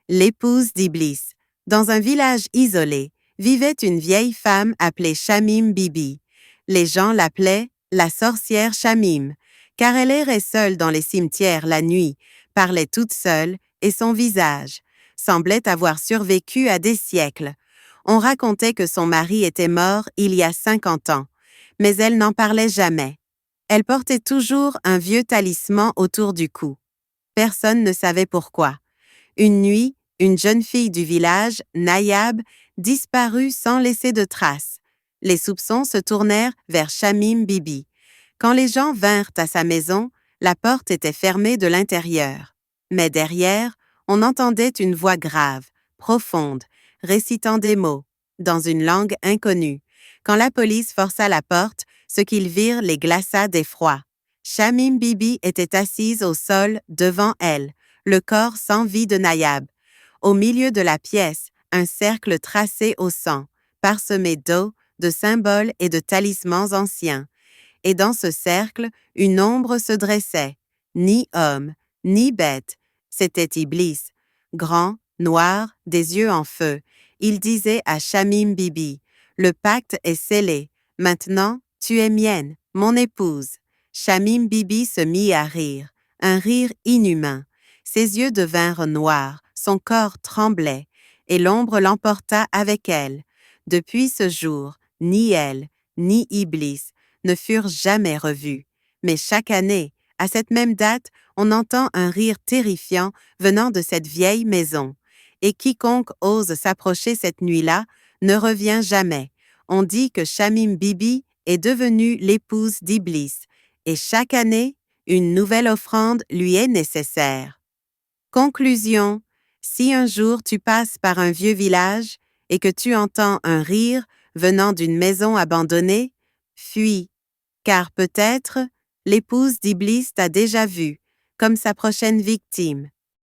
L'épouse d'Iblis. Dans un village isolé, vivait une vieille femme appelée Shamim Bibi. Les gens l'appelaient la sorcière Shamim, car elle errait seule dans les cimetières la nuit, parlait toute seule, et son visage semblait avoir survécu à des siècles. On racontait que son mari était mort il y a 50 ans, mais elle n'en parlait jamais. Elle portait toujours un vieux talisman autour du cou. Personne ne savait pourquoi. Une nuit, une jeune fille du village, Nayab, disparut sans laisser de traces. Les soupçons se tournèrent vers Shamim Bibi. Quand les gens vinrent à sa maison, la porte était fermée de l'intérieur. Mais derrière, on entendait une voix grave, profonde, récitant des mots, dans une langue inconnue. Quand la police força la porte, ce qu'ils virent les glaça d'effroi. Shamim Bibi était assise au sol devant elle, le corps sans vie de Nayab. Au milieu de la pièce, un cercle tracé au sang, parsemé d'eau, de symboles et de talismans anciens. Et dans ce cercle, une ombre se dressait. Ni homme, ni bête. C'était Iblis. Grand, noir, des yeux en feu. Il disait à Shamim Bibi, « Le pacte est scellé. Maintenant, tu es mienne, mon épouse. » Shamim Bibi se mit à rire, un rire inhumain. Ses yeux devinrent noirs, son corps tremblait, et l'ombre l'emporta avec elle. Depuis ce jour, ni elle, ni Iblis ne furent jamais revus. Mais chaque année, à cette même date, on entend un rire terrifiant venant de cette vieille maison. Et quiconque ose s'approcher cette nuit-là ne revient jamais. On dit que Shamim Bibi est devenue l'épouse d'Iblis, et chaque année, une nouvelle offrande lui est nécessaire. Conclusion. Si un jour tu passes par un vieux village et que tu entends un rire venant d'une maison abandonnée, fuis, car peut-être l'épouse d'Iblis t'a déjà vu comme sa prochaine victime.